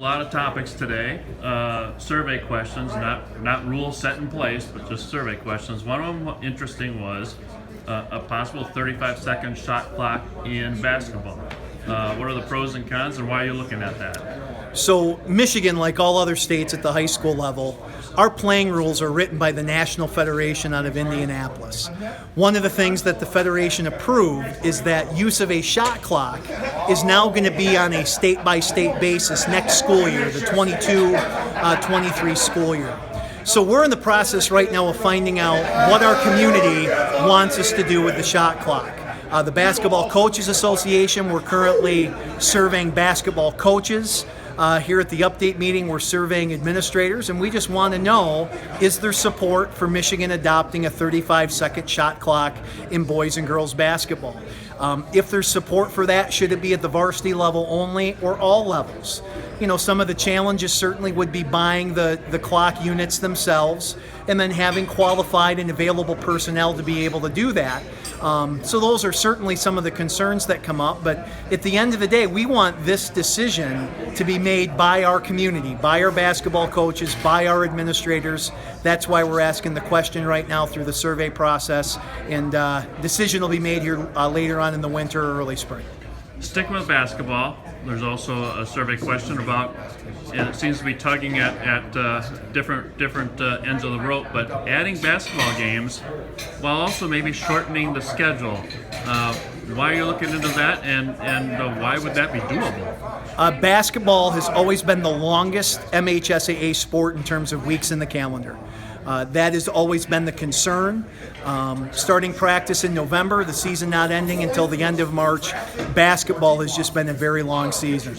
A lot of topics today, survey questions, not rules set in place, but just survey questions. One of them interesting was a possible 35-second shot clock in basketball. What are the pros and cons, and why are you looking at that? So Michigan, like all other states at the high school level, our playing rules are written by the National Federation out of Indianapolis. One of the things that the Federation approved is that use of a shot clock is now going to be on a state-by-state basis next school year, the 22-23 school year. So we're in the process right now of finding out what our community wants us to do with the shot clock. The Basketball Coaches Association, we're currently surveying basketball coaches. Here at the update meeting, we're surveying administrators, and we just want to know, is there support for Michigan adopting a 35-second shot clock in boys and girls basketball? If there's support for that, should it be at the varsity level only or all levels? You know, some of the challenges certainly would be buying the clock units themselves and then having qualified and available personnel to be able to do that. So those are certainly some of the concerns that come up, but at the end of the day, we want this decision to be made by our community, by our basketball coaches, by our administrators. That's why we're asking the question right now through the survey process, and decision will be made here later on in the winter or early spring. Sticking with basketball, there's also a survey question about, and it seems to be tugging at different ends of the rope, but adding basketball games while also maybe shortening the schedule. Why are you looking into that, and why would that be doable? Basketball has always been the longest MHSAA sport in terms of weeks in the calendar. That has always been the concern. Starting practice in November, the season not ending until the end of March, basketball has just been a very long season.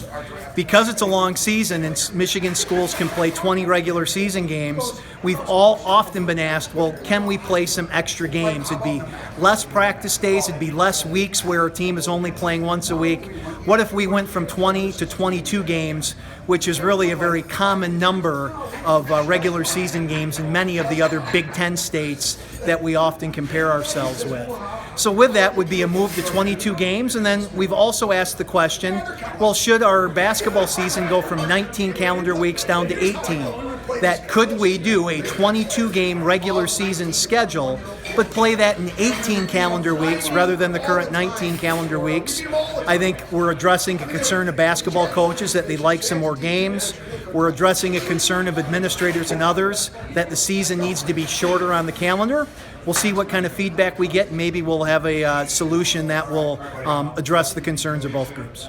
Because it's a long season and Michigan schools can play 20 regular season games, we've all often been asked, well, can we play some extra games? It'd be less practice days, it'd be less weeks where a team is only playing once a week. What if we went from 20 to 22 games, which is really a very common number of regular season games in many of the other Big Ten states that we often compare ourselves with. So with that would be a move to 22 games, and then we've also asked the question, well, should our basketball season go from 19 calendar weeks down to 18? That could we do a 22-game regular season schedule, but play that in 18 calendar weeks rather than the current 19 calendar weeks? I think we're addressing a concern of basketball coaches that they'd like some more games. We're addressing a concern of administrators and others that the season needs to be shorter on the calendar. We'll see what kind of feedback we get, and maybe we'll have a solution that will address the concerns of both groups.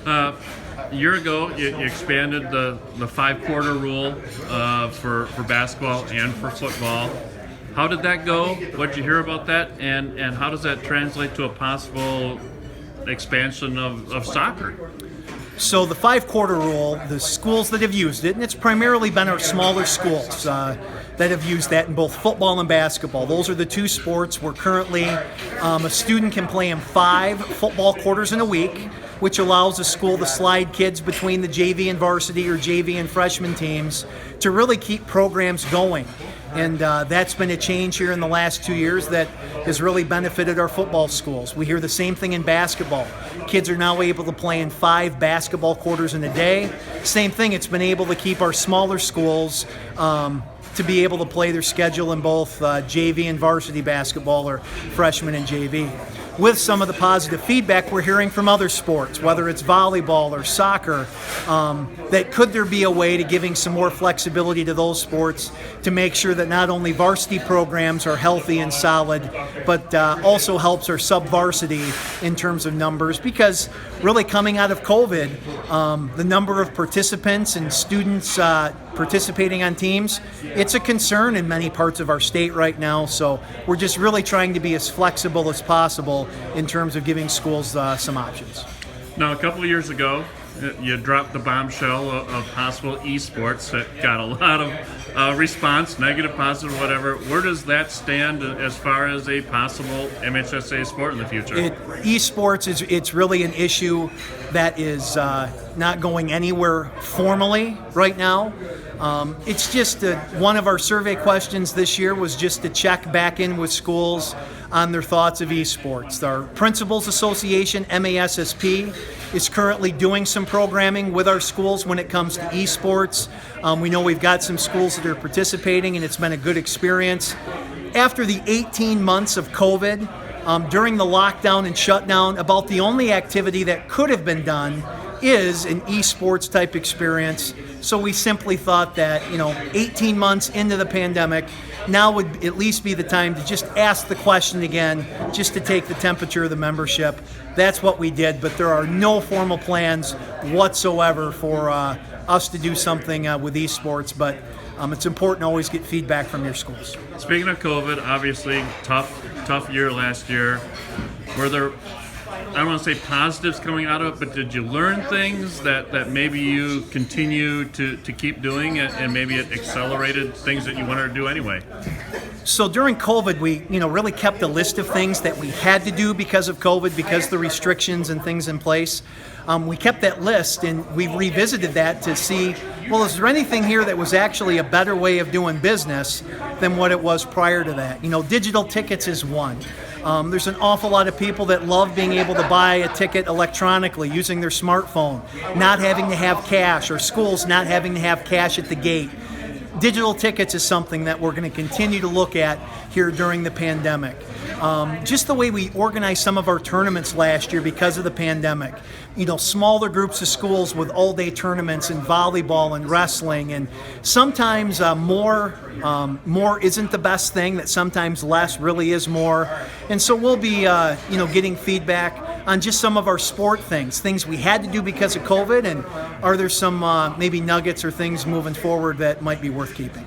A year ago, you expanded the 5-quarter rule for basketball and for football. How did that go? What did you hear about that? And how does that translate to a possible expansion of soccer? So the 5-quarter rule, the schools that have used it, and it's primarily been our smaller schools that have used that in both football and basketball. Those are the two sports where currently a student can play in 5 football quarters in a week, which allows a school to slide kids between the JV and varsity or JV and freshman teams to really keep programs going. And that's been a change here in the last 2 years that has really benefited our football schools. We hear the same thing in basketball. Kids are now able to play in 5 basketball quarters in a day. Same thing, it's been able to keep our smaller schools to be able to play their schedule in both JV and varsity basketball or freshman and JV. With some of the positive feedback we're hearing from other sports, whether it's volleyball or soccer, that could there be a way to giving some more flexibility to those sports to make sure that not only varsity programs are healthy and solid, but also helps our sub-varsity in terms of numbers, because really coming out of COVID, the number of participants and students participating on teams, it's a concern in many parts of our state right now, so we're just really trying to be as flexible as possible in terms of giving schools some options. Now, a couple of years ago, you dropped the bombshell of possible esports that got a lot of response, negative, positive, whatever. Where does that stand as far as a possible MHSAA sport in the future? Esports it's really an issue that is not going anywhere formally right now. It's just one of our survey questions this year was just to check back in with schools on their thoughts of esports. Our Principals Association, MHSAA, is currently doing some programming with our schools when it comes to esports. We know we've got some schools that are participating, and it's been a good experience. After the 18 months of COVID, during the lockdown and shutdown, about the only activity that could have been done is an esports type experience. So we simply thought that, 18 months into the pandemic, now would at least be the time to just ask the question again, just to take the temperature of the membership. That's what we did, but there are no formal plans whatsoever for us to do something with esports, but it's important to always get feedback from your schools. Speaking of COVID, obviously tough year last year. Were there, I don't want to say positives coming out of it, but did you learn things that maybe you continue to keep doing and maybe it accelerated things that you wanted to do anyway? So during COVID, we really kept a list of things that we had to do because of COVID, because of the restrictions and things in place. We kept that list and we revisited that to see, well, is there anything here that was actually a better way of doing business than what it was prior to that? Digital tickets is one. There's an awful lot of people that love being able to buy a ticket electronically using their smartphone, not having to have cash, or schools not having to have cash at the gate. Digital tickets is something that we're going to continue to look at here during the pandemic. Just the way we organized some of our tournaments last year because of the pandemic. Smaller groups of schools with all-day tournaments in volleyball and wrestling, and sometimes more isn't the best thing, that sometimes less really is more. And so we'll be getting feedback on just some of our sport things we had to do because of COVID, and are there some maybe nuggets or things moving forward that might be worth keeping.